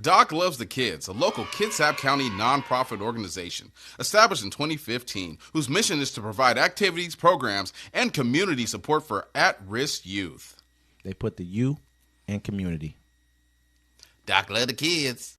Doc Loves the Kids, a local Kitsap County nonprofit organization established in 2015, whose mission is to provide activities, programs, and community support for at-risk youth. They put the U in community. Doc Loves the Kids.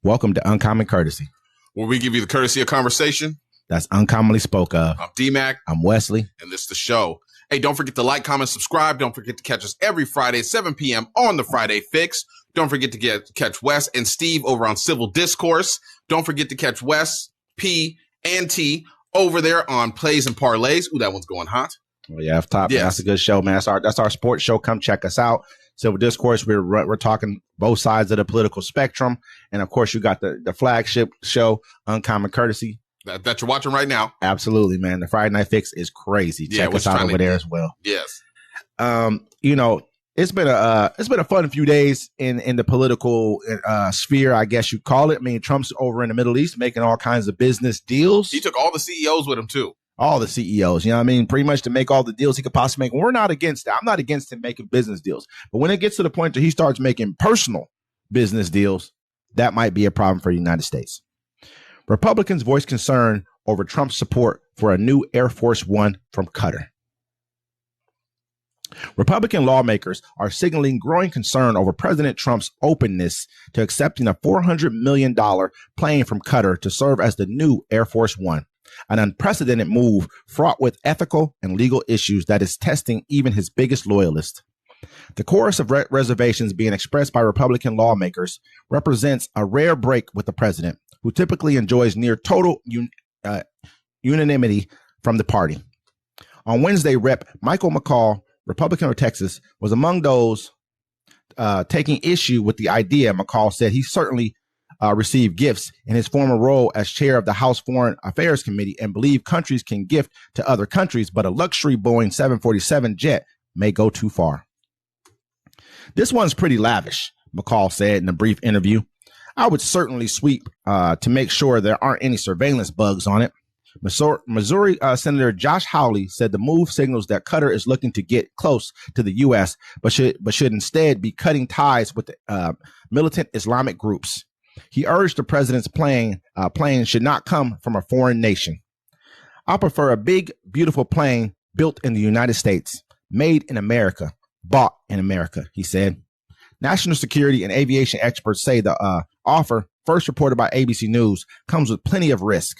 Welcome to Uncommon Courtesy, where we give you the courtesy of conversation that's uncommonly spoke of. I'm D-Mac. I'm Wesley. And this is the show. Hey, don't forget to like, comment, subscribe. Don't forget to catch us every Friday at 7 p.m. on the Friday Fix. Don't forget to catch Wes and Steve over on Civil Discourse. Don't forget to catch Wes, P, and T over there on Plays and Parlays. Ooh, that one's going hot. Oh, yeah, off top. Yes. That's a good show, man. That's our sports show. Come check us out. Civil Discourse, we're talking both sides of the political spectrum. And, of course, you got the flagship show, Uncommon Courtesy. That you're watching right now. Absolutely, man. The Friday Night Fix is crazy. Check us out over there as well. Yes. It's been a fun few days in the political sphere, I guess you call it. I mean, Trump's over in the Middle East making all kinds of business deals. He took all the CEOs with him too. All the CEOs, you know what I mean? Pretty much to make all the deals he could possibly make. We're not against that. I'm not against him making business deals. But when it gets to the point that he starts making personal business deals, that might be a problem for the United States. Republicans voiced concern over Trump's support for a new Air Force One from Qatar. Republican lawmakers are signaling growing concern over President Trump's openness to accepting a $400 million plane from Qatar to serve as the new Air Force One, an unprecedented move fraught with ethical and legal issues that is testing even his biggest loyalists. The chorus of reservations being expressed by Republican lawmakers represents a rare break with the president, who typically enjoys near total unanimity from the party. On Wednesday, Rep. Michael McCaul, Republican of Texas, was among those taking issue with the idea. McCaul said he certainly received gifts in his former role as chair of the House Foreign Affairs Committee and believed countries can gift to other countries, but a luxury Boeing 747 jet may go too far. This one's pretty lavish, McCaul said in a brief interview. I would certainly sweep to make sure there aren't any surveillance bugs on it. Missouri Senator Josh Hawley said the move signals that Qatar is looking to get close to the U.S., but should instead be cutting ties with the, militant Islamic groups. He urged the president's plane should not come from a foreign nation. I prefer a big, beautiful plane built in the United States, made in America, bought in America, he said. National security and aviation experts say the offer, first reported by ABC News, comes with plenty of risk.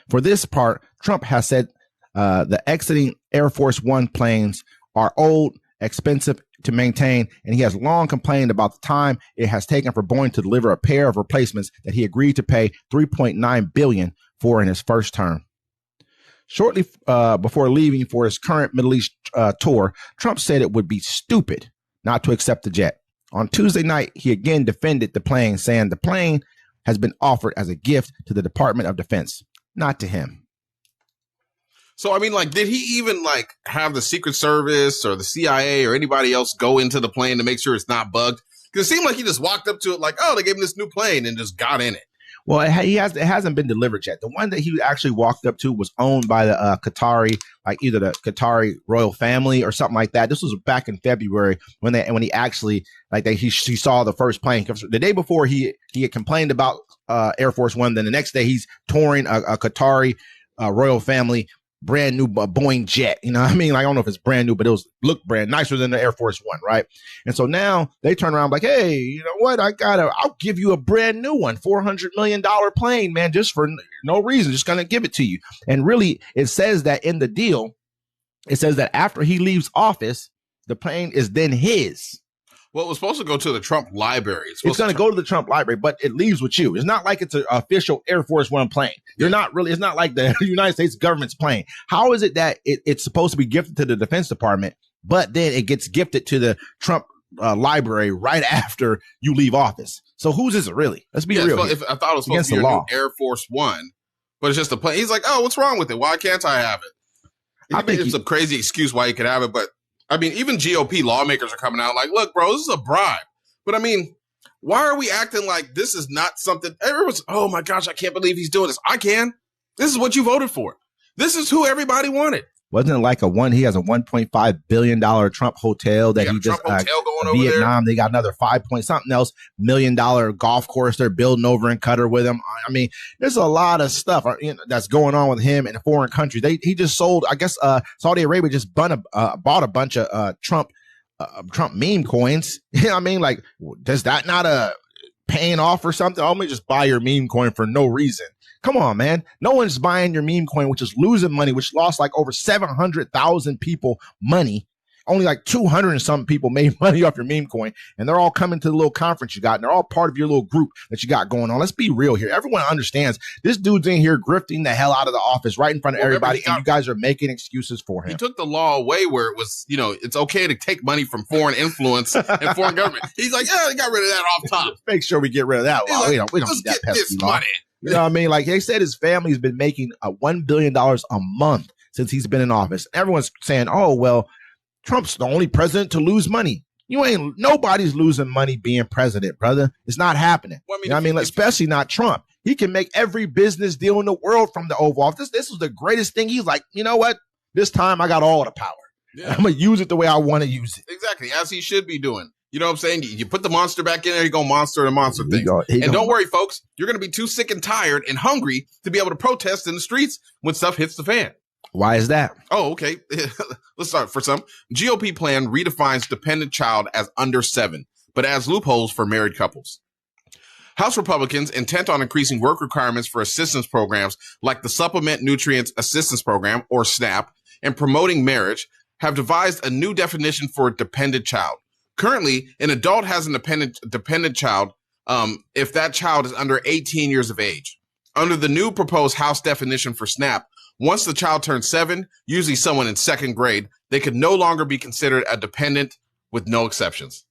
For this part, Trump has said the exiting Air Force One planes are old, expensive to maintain, and he has long complained about the time it has taken for Boeing to deliver a pair of replacements that he agreed to pay $3.9 billion for in his first term. Shortly before leaving for his current Middle East tour, Trump said it would be stupid not to accept the jet. On Tuesday night, he again defended the plane, saying the plane has been offered as a gift to the Department of Defense, not to him. So, I mean, did he even, have the Secret Service or the CIA or anybody else go into the plane to make sure it's not bugged? Because it seemed like he just walked up to it they gave him this new plane and just got in it. Well, it hasn't been delivered yet. The one that he actually walked up to was owned by the Qatari, either the Qatari royal family or something like that. This was back in February when he actually he saw the first plane. The day before he had complained about Air Force One. Then the next day he's touring a Qatari royal family brand new Boeing jet. You know what I mean? I don't know if it's brand new, but it looked brand nicer than the Air Force One, right? And so now they turn around hey, you know what? I'll give you a brand new one, $400 million plane, man, just for no reason, just gonna give it to you. And really, it says that in the deal, it says that after he leaves office, the plane is then his. Well, it was supposed to go to the Trump library. It's going to go to the Trump library, but it leaves with you. It's not like it's an official Air Force One plane. It's not like the United States government's plane. How is it that it's supposed to be gifted to the Defense Department, but then it gets gifted to the Trump library right after you leave office? So whose is it really? Let's be real. I thought it was supposed to be a new Air Force One, but it's just a plane. He's like, oh, what's wrong with it? Why can't I have it? I think it's a crazy excuse why you could have it, but I mean, even GOP lawmakers are coming out look, bro, this is a bribe. But I mean, why are we acting like this is not something everyone's, oh my gosh, I can't believe he's doing this. I can. This is what you voted for. This is who everybody wanted. Wasn't it like he has a $1.5 billion Trump hotel that he just, hotel going Vietnam, over there. they got another 5 point something else, $1 million golf course they're building over in Qatar with him. I mean, there's a lot of stuff that's going on with him in a foreign country. He just sold, I guess, Saudi Arabia just bought a bunch of Trump meme coins. You know what I mean? Like, does that not paying off or something? I'm gonna just buy your meme coin for no reason. Come on, man. No one's buying your meme coin, which is losing money, which lost like over 700,000 people money. Only like 200 and some people made money off your meme coin, and they're all coming to the little conference you got, and they're all part of your little group that you got going on. Let's be real here. Everyone understands this dude's in here grifting the hell out of the office right in front of everybody, and you guys are making excuses for him. He took the law away where it was, it's okay to take money from foreign influence and foreign government. He's like, yeah, they got rid of that off top. Make sure we get rid of that law. We don't need that pesky law. Money. You know what I mean? Like they said, his family's been making $1 billion a month since he's been in office. Everyone's saying, oh, well, Trump's the only president to lose money. Nobody's losing money being president, brother. It's not happening. Well, especially not Trump. He can make every business deal in the world from the Oval Office. This was the greatest thing. He's like, you know what? This time I got all the power. Yeah. I'm going to use it the way I want to use it. Exactly, as he should be doing. You know what I'm saying? You put the monster back in there, you go monster and monster things. And don't worry, folks. You're going to be too sick and tired and hungry to be able to protest in the streets when stuff hits the fan. Why is that? Oh, okay. Let's start for some. GOP plan redefines dependent child as under 7, but adds loopholes for married couples. House Republicans, intent on increasing work requirements for assistance programs like the Supplement Nutrients Assistance Program, or SNAP, and promoting marriage, have devised a new definition for dependent child. Currently, an adult has a dependent child if that child is under 18 years of age. Under the new proposed House definition for SNAP, once the child turns 7, usually someone in 2nd grade, they could no longer be considered a dependent with no exceptions.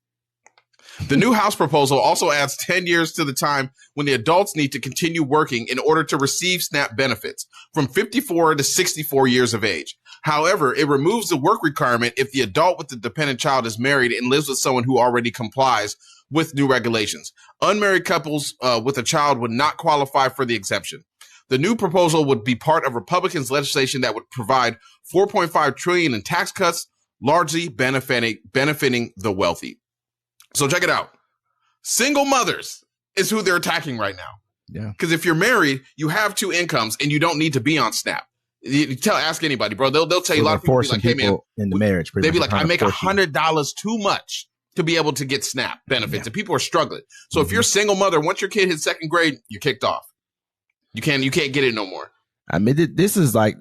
The new House proposal also adds 10 years to the time when the adults need to continue working in order to receive SNAP benefits, from 54 to 64 years of age. However, it removes the work requirement if the adult with the dependent child is married and lives with someone who already complies with new regulations. Unmarried couples with a child would not qualify for the exemption. The new proposal would be part of Republicans' legislation that would provide $4.5 trillion in tax cuts, largely benefiting the wealthy. So check it out. Single mothers is who they're attacking right now. Yeah. Because if you're married, you have 2 incomes and you don't need to be on SNAP. Ask anybody, bro. They'll tell you a lot of people be like, hey, man, in the marriage. They'd be like, I make $100 too much to be able to get SNAP benefits. And people are struggling. So if you're a single mother, once your kid hits 2nd grade, you're kicked off. You can't get it no more. I mean, this is like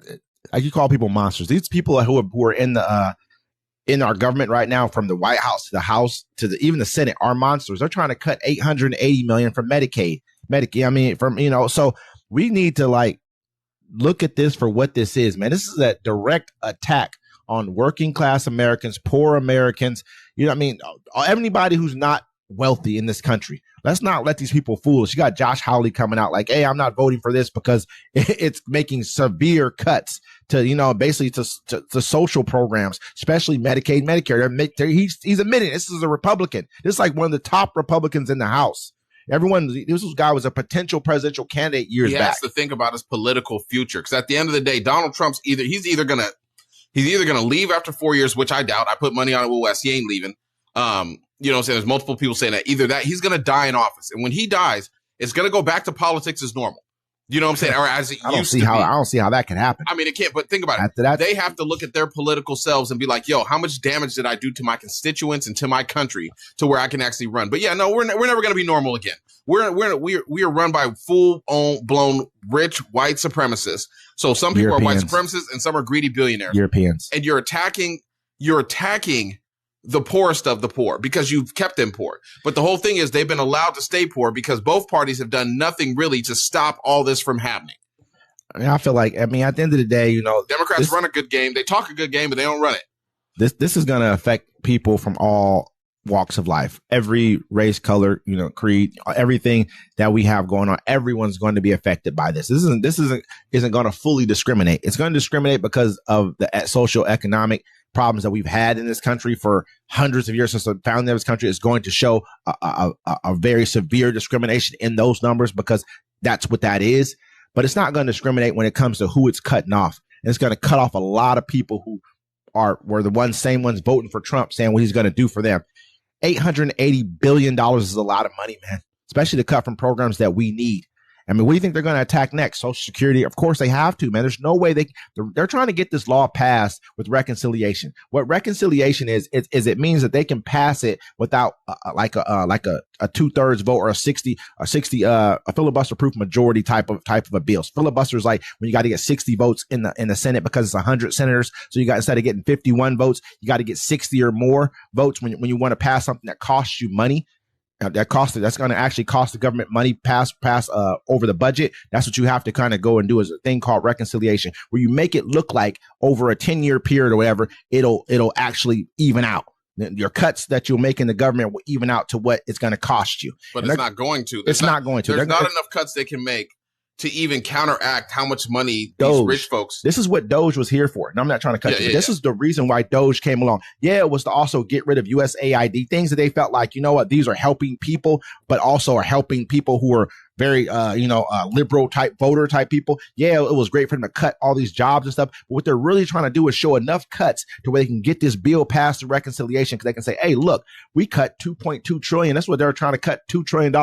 you call people monsters. These people who are in our government right now, from the White House to the House to even the Senate, are monsters. They're trying to cut $880 million from Medicaid. I mean, so we need to look at this for what this is, man. This is a direct attack on working class Americans, poor Americans. You know what I mean? Everybody who's not wealthy in this country. Let's not let these people fool us. You got Josh Hawley coming out like, hey, I'm not voting for this because it's making severe cuts to, basically to social programs, especially Medicaid, Medicare. He's admitting this is a Republican. This is like one of the top Republicans in the House. This guy was a potential presidential candidate years back. He has to think about his political future, because at the end of the day, Donald Trump's he's either gonna leave after 4 years, which I doubt. I put money on it with West. He ain't leaving. You know what I'm saying? There's multiple people saying that. Either that, he's going to die in office. And when he dies, it's going to go back to politics as normal. You know what I'm saying? Or as it used to be. I don't see how that can happen. I mean, it can't, but think about it. They have to look at thear political selves and be like, yo, how much damage did I do to my constituents and to my country to where I can actually run? But yeah, no, we're never going to be normal again. We are run by full-blown rich white supremacists. So some people are white supremacists and some are greedy billionaires. Europeans. And you're attacking the poorest of the poor because you've kept them poor. But the whole thing is they've been allowed to stay poor because both parties have done nothing really to stop all this from happening. I mean, I feel like, at the end of the day, Democrats run a good game. They talk a good game, but they don't run it. This is going to affect people from all walks of life, every race, color, creed, everything that we have going on. Everyone's going to be affected by this. This isn't going to fully discriminate. It's going to discriminate because of the social economic problems that we've had in this country for hundreds of years since the founding of this country. Is going to show a very severe discrimination in those numbers, because that's what that is. But it's not going to discriminate when it comes to who it's cutting off. and it's going to cut off a lot of people who were the same ones voting for Trump, saying what he's going to do for them. $880 billion is a lot of money, man, especially to cut from programs that we need. I mean, what do you think they're going to attack next? Social Security? Of course they have to, man. There's no way they're trying to get this law passed with reconciliation. What reconciliation is it means that they can pass it without like a 2/3 vote or a 60 filibuster proof majority type of a bill. Filibuster is like when you got to get 60 votes in the Senate because it's 100 senators. So you got, instead of getting 51 votes, you got to get 60 or more votes when you want to pass something that costs you money. That's going to actually cost the government money pass over the budget. That's what you have to kind of go and do, is a thing called reconciliation, where you make it look like over a 10-year period or whatever, it'll actually even out. Your cuts that you'll make in the government will even out to what it's going to cost you. But it's not going to. It's not going to. There's not enough cuts they can make to even counteract how much money these rich folks. This is what Doge was here for. And I'm not trying to cut you. This is the reason why Doge came along. Yeah, it was to also get rid of USAID, things that they felt like, you know what, these are helping people, but also are helping people who are very, liberal type voter type people. Yeah, it was great for them to cut all these jobs and stuff. But what they're really trying to do is show enough cuts to where they can get this bill passed to reconciliation, because they can say, hey, look, we cut $2.2 trillion. That's what they're trying to cut, $2 trillion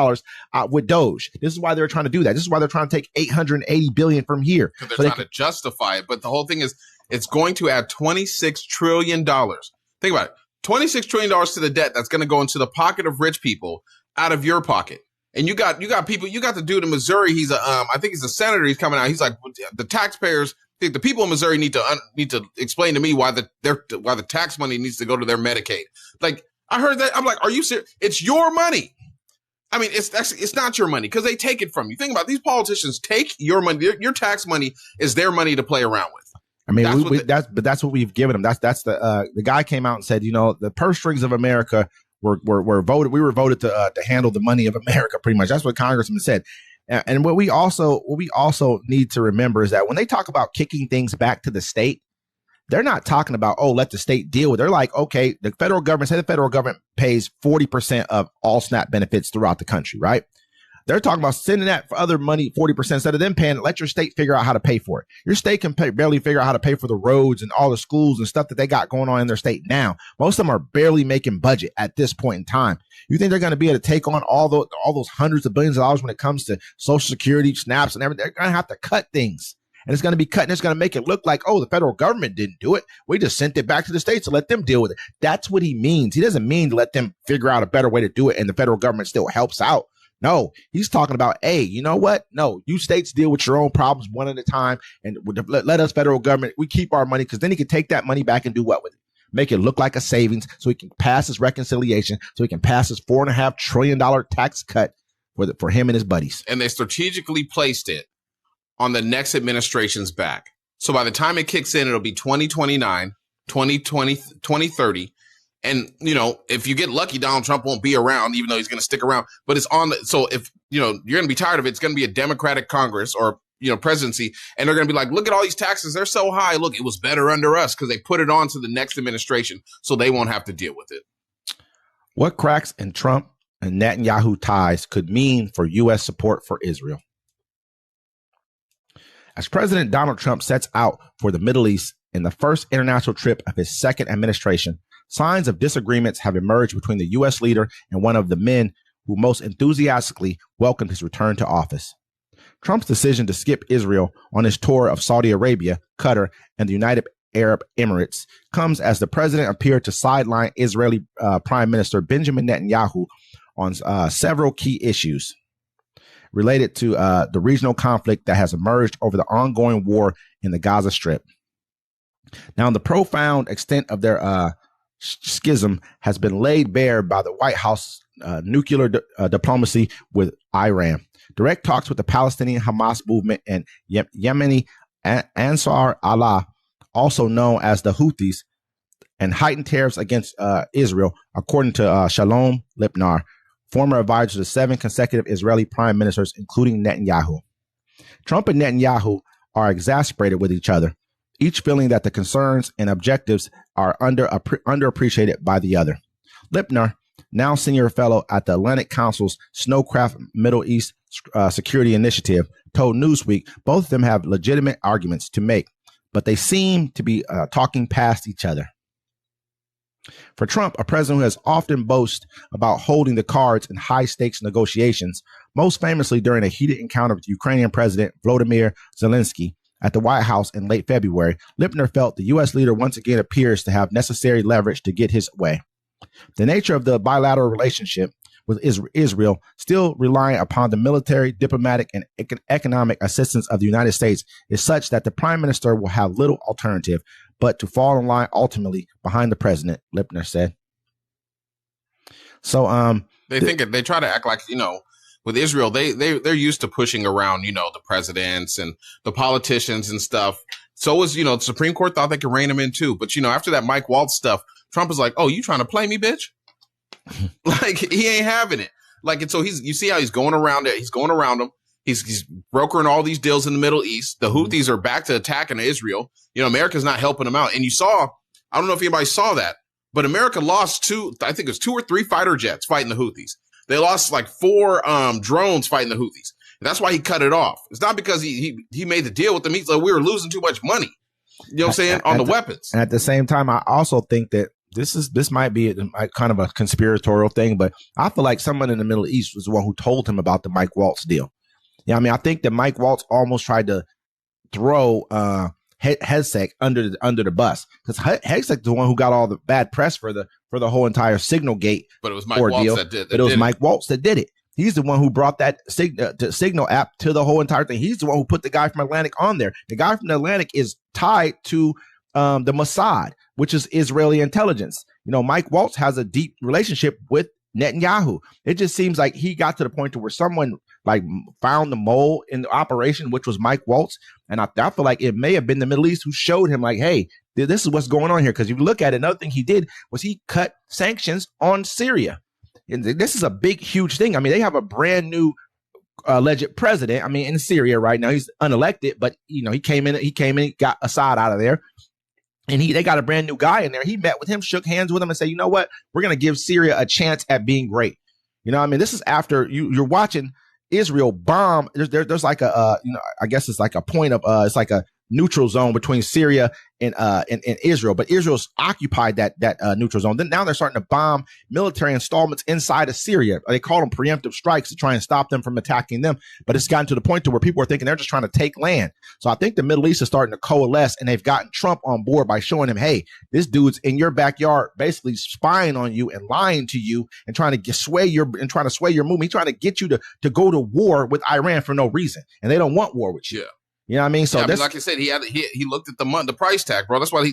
with Doge. This is why they're trying to do that. This is why they're trying to take $880 billion from here. Because they're trying to justify it. But the whole thing is, it's going to add $26 trillion. Think about it. $26 trillion to the debt that's going to go into the pocket of rich people out of your pocket. And you got people, you got the dude in Missouri. He's I think he's a senator. He's coming out. He's like, the taxpayers, the people in Missouri need to explain to me why the tax money needs to go to their Medicaid. Like, I heard that. I'm like, are you serious? It's your money. I mean, it's not your money because they take it from you. Think about it. These politicians take your money. Your tax money is their money to play around with. I mean, that's what we've given them. That's the guy came out and said, the purse strings of America were voted. We were voted to handle the money of America. Pretty much, that's what Congressman said. And what we also need to remember is that when they talk about kicking things back to the state, they're not talking about, let the state deal with it. They're like, okay, the federal government pays 40% of all SNAP benefits throughout the country, right? They're talking about sending that for other money, 40%, instead of them paying, let your state figure out how to pay for it. Your state can barely figure out how to pay for the roads and all the schools and stuff that they got going on in their state now. Most of them are barely making budget at this point in time. You think they're going to be able to take on all those hundreds of billions of dollars when it comes to Social Security, SNAPs, and everything? They're going to have to cut things. And it's going to be cut, and it's going to make it look like, the federal government didn't do it. We just sent it back to the states to let them deal with it. That's what he means. He doesn't mean to let them figure out a better way to do it and the federal government still helps out. No, he's talking about, hey, you know what? No, you states deal with your own problems one at a time, and let us federal government, we keep our money, because then he can take that money back and do what with it? Make it look like a savings so he can pass his reconciliation, so he can pass his $4.5 trillion tax cut for him and his buddies. And they strategically placed it on the next administration's back. So by the time it kicks in, it'll be 2029, 2020, 2030. And, if you get lucky, Donald Trump won't be around, even though he's going to stick around. But it's on. So if, you're going to be tired of it, it's going to be a Democratic Congress or, presidency. And they're going to be like, look at all these taxes. They're so high. Look, it was better under us because they put it on to the next administration so they won't have to deal with it. What cracks in Trump and Netanyahu ties could mean for U.S. support for Israel? As President Donald Trump sets out for the Middle East in the first international trip of his second administration, signs of disagreements have emerged between the U.S. leader and one of the men who most enthusiastically welcomed his return to office. Trump's decision to skip Israel on his tour of Saudi Arabia, Qatar, and the United Arab Emirates comes as the president appeared to sideline Israeli Prime Minister Benjamin Netanyahu on several key issues related to the regional conflict that has emerged over the ongoing war in the Gaza Strip. Now, the profound extent of their schism has been laid bare by the White House nuclear diplomacy with Iran, direct talks with the Palestinian Hamas movement and Yemeni Ansar Allah, also known as the Houthis, and heightened tariffs against Israel, according to Shalom Lipnar, former advisor to 7 consecutive Israeli prime ministers, including Netanyahu. Trump and Netanyahu are exasperated with each other, each feeling that the concerns and objectives are underappreciated by the other. Lipnar, now senior fellow at the Atlantic Council's Snowcraft Middle East Security Initiative, told Newsweek both of them have legitimate arguments to make, but they seem to be talking past each other. For Trump, a president who has often boasted about holding the cards in high-stakes negotiations, most famously during a heated encounter with Ukrainian President Volodymyr Zelensky at the White House in late February, Lipner felt the U.S. leader once again appears to have necessary leverage to get his way. The nature of the bilateral relationship with Israel, still relying upon the military, diplomatic, and economic assistance of the United States, is such that the prime minister will have little alternative but to fall in line ultimately behind the president, Lipner said. So they try to act like, with Israel, they're used to pushing around, the presidents and the politicians and stuff. So is, the Supreme Court thought they could rein him in too. But, after that Mike Waltz stuff, Trump is like, oh, you trying to play me, bitch? Like, he ain't having it. Like, and so you see how he's going around it. He's going around them. He's brokering all these deals in the Middle East. The Houthis are back to attacking Israel. America's not helping them out. And you saw, I don't know if anybody saw that, but America lost I think it was 2 or 3 fighter jets fighting the Houthis. They lost like 4 drones fighting the Houthis. And that's why he cut it off. It's not because he made the deal with them. He's like, we were losing too much money. You know what I'm saying? On the weapons. And at the same time, I also think that this might be kind of a conspiratorial thing, but I feel like someone in the Middle East was the one who told him about the Mike Waltz deal. Yeah, I think that Mike Waltz almost tried to throw Hegseth under the bus, because Hegseth the one who got all the bad press for the whole entire Signal Gate. But it was Mike Waltz that did. But it was Mike Waltz that did it. He's the one who brought that Signal app to the whole entire thing. He's the one who put the guy from Atlantic on there. The guy from the Atlantic is tied to the Mossad, which is Israeli intelligence. Mike Waltz has a deep relationship with Netanyahu. It just seems like he got to the point to where someone found the mole in the operation, which was Mike Waltz. And I feel like it may have been the Middle East who showed him like, hey, this is what's going on here. Because if you look at it, another thing he did was he cut sanctions on Syria. And this is a big, huge thing. They have a brand new alleged president. In Syria right now, he's unelected, but he came in, got Assad out of there. And they got a brand new guy in there. He met with him, shook hands with him, and said, you know what? We're going to give Syria a chance at being great. This is after you're watching Israel bomb. There's like I guess it's like a point of it's like a neutral zone between Syria and Israel, but Israel's occupied that neutral zone. Then now they're starting to bomb military installments inside of Syria. They call them preemptive strikes to try and stop them from attacking them. But it's gotten to the point to where people are thinking they're just trying to take land. So I think the Middle East is starting to coalesce, and they've gotten Trump on board by showing him, hey, this dude's in your backyard, basically spying on you and lying to you and trying to sway your movement. He's trying to get you to go to war with Iran for no reason, and they don't want war with you. Yeah. You know what I mean? So like I said, he looked at the price tag, bro. That's why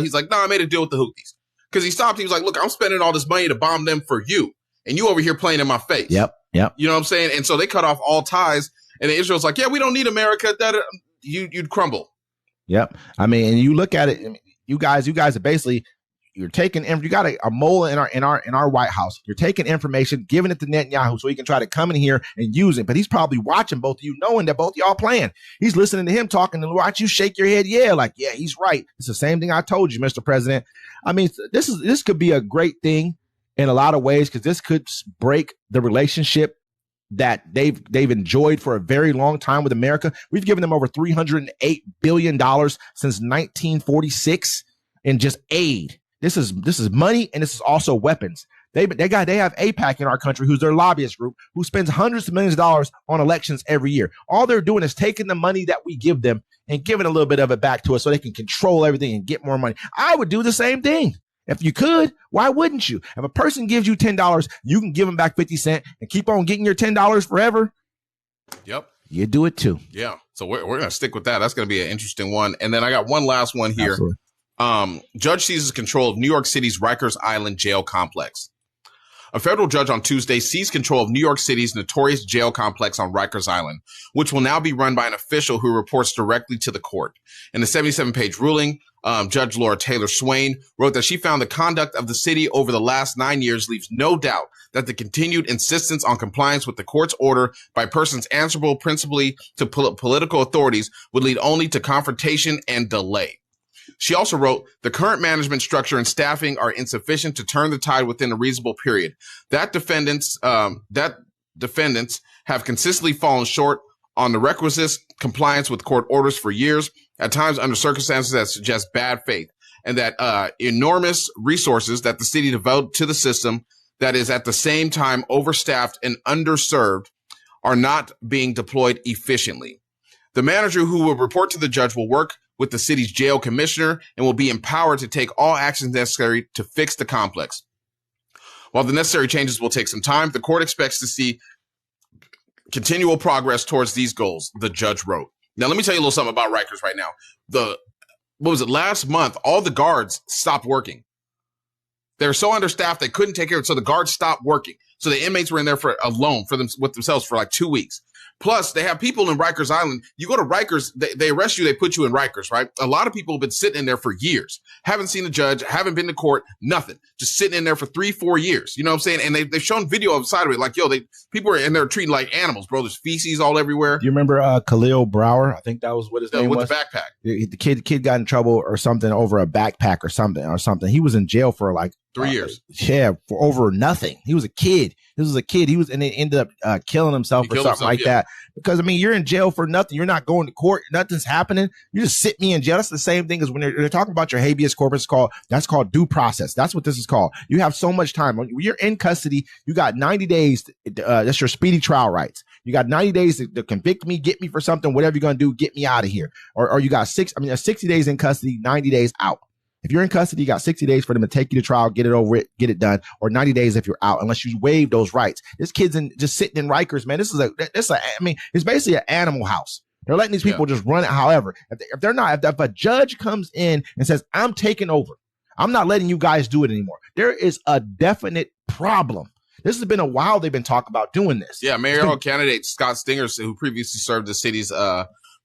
he's like, no, I made a deal with the Houthis. Because he stopped. He was like, look, I'm spending all this money to bomb them for you, and you over here playing in my face. Yep. You know what I'm saying? And so they cut off all ties, and Israel's like, yeah, we don't need America. That you'd crumble. Yep. And you look at it, you guys are basically, you're taking, you got a mole in our White House. You're taking information, giving it to Netanyahu so he can try to come in here and use it. But he's probably watching both of you, knowing that both of y'all playing. He's listening to him talking and watch you shake your head. Yeah, like, yeah, he's right. It's the same thing I told you, Mr. President. This could be a great thing in a lot of ways, because this could break the relationship that they've enjoyed for a very long time with America. We've given them over $308 billion since 1946 in just aid. This is money, and this is also weapons. They have AIPAC in our country, who's their lobbyist group, who spends hundreds of millions of dollars on elections every year. All they're doing is taking the money that we give them and giving a little bit of it back to us so they can control everything and get more money. I would do the same thing. If you could, why wouldn't you? If a person gives you $10, you can give them back 50 cents and keep on getting your $10 forever. Yep. You do it too. Yeah. So we're going to stick with that. That's going to be an interesting one. And then I got one last one here. Absolutely. Judge seizes control of New York City's Rikers Island jail complex. A federal judge on Tuesday seized control of New York City's notorious jail complex on Rikers Island, which will now be run by an official who reports directly to the court. In a 77-page ruling, Judge Laura Taylor Swain wrote that she found the conduct of the city over the last 9 years leaves no doubt that the continued insistence on compliance with the court's order by persons answerable principally to political authorities would lead only to confrontation and delay. She also wrote, the current management structure and staffing are insufficient to turn the tide within a reasonable period. That defendants have consistently fallen short on the requisite compliance with court orders for years. at times under circumstances that suggest bad faith, and that enormous resources that the city devoted to the system that is at the same time overstaffed and underserved are not being deployed efficiently. The manager who will report to the judge will work with the city's jail commissioner and will be empowered to take all actions necessary to fix the complex. While the necessary changes will take some time, the court expects to see continual progress towards these goals, the judge wrote. Now, let me tell you a little something about Rikers right now. Last month, all the guards stopped working. They were so understaffed, they couldn't take care of it, so the guards stopped working. So the inmates were in there with themselves for like 2 weeks. Plus, they have people in Rikers Island. You go to Rikers, they arrest you, they put you in Rikers, right? A lot of people have been sitting in there for years. Haven't seen a judge, haven't been to court, nothing. Just sitting in there for 3-4 years. You know what I'm saying? And they've shown video of the side of it. Like, people are in there treated like animals, bro. There's feces all everywhere. Do you remember Khalil Brower? I think that was what his name was. With the backpack. The kid got in trouble or something over a backpack or something. He was in jail for like 3 years. Yeah, for over nothing. He was a kid. He was, and they ended up killing himself or something like that. Because, I mean, you're in jail for nothing. You're not going to court. Nothing's happening. You just sit me in jail. That's the same thing as when they're talking about your habeas corpus. That's called due process. That's what this is called. You have so much time. When you're in custody, you got 90 days. That's your speedy trial rights. You got 90 days to convict me, get me for something, whatever you're going to do, get me out of here. Or you got 60 days in custody, 90 days out. If you're in custody, you got 60 days for them to take you to trial, get it over it, get it done, or 90 days if you're out, unless you waive those rights. This kid's just sitting in Rikers, man. It's basically an animal house. They're letting these people just run it. However, if a judge comes in and says, I'm taking over, I'm not letting you guys do it anymore, there is a definite problem. This has been a while they've been talking about doing this. Yeah, mayoral candidate Scott Stingers, who previously served the city's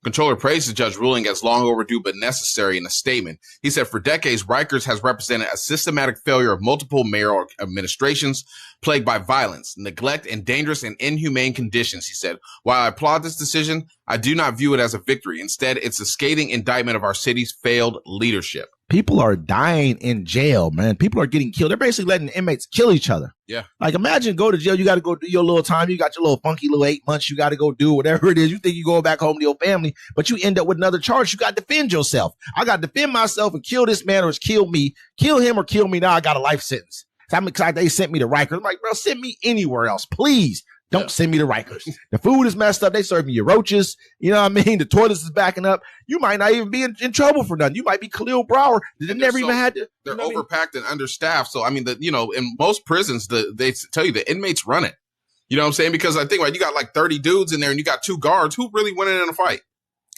controller, praised the judge ruling as long overdue but necessary in a statement. He said, for decades, Rikers has represented a systematic failure of multiple mayoral administrations plagued by violence, neglect, and dangerous and inhumane conditions. He said, while I applaud this decision, I do not view it as a victory. Instead, it's a scathing indictment of our city's failed leadership. People are dying in jail, man. People are getting killed. They're basically letting the inmates kill each other. Yeah. Like, imagine go to jail. You got to go do your little time. You got your little funky little 8 months. You got to go do whatever it is. You think you go back home to your family, but you end up with another charge. You got to defend yourself. I got to defend myself and kill this man or kill me. Kill him or kill me. Now I got a life sentence. So I'm excited they sent me to Rikers. I'm like, bro, send me anywhere else, please. Don't send me to Rikers. The food is messed up. They serve me your roaches. You know what I mean? The toilets is backing up. You might not even be in trouble for nothing. You might be Khalil Brower. They never even had to. They're overpacked and understaffed. So, I mean, in most prisons, they tell you the inmates run it. You know what I'm saying? Because I think you got like 30 dudes in there and you got 2 guards. Who really went in a fight?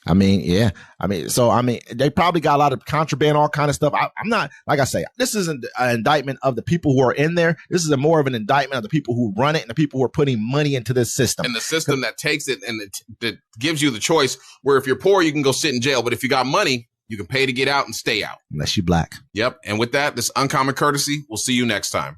I mean, yeah. They probably got a lot of contraband, all kind of stuff. I'm not, like I say, this isn't an indictment of the people who are in there. This is more of an indictment of the people who run it and the people who are putting money into this system. And the system that takes it and that gives you the choice where if you're poor, you can go sit in jail. But if you got money, you can pay to get out and stay out. Unless you're black. Yep. And with that, this uncommon courtesy, we'll see you next time.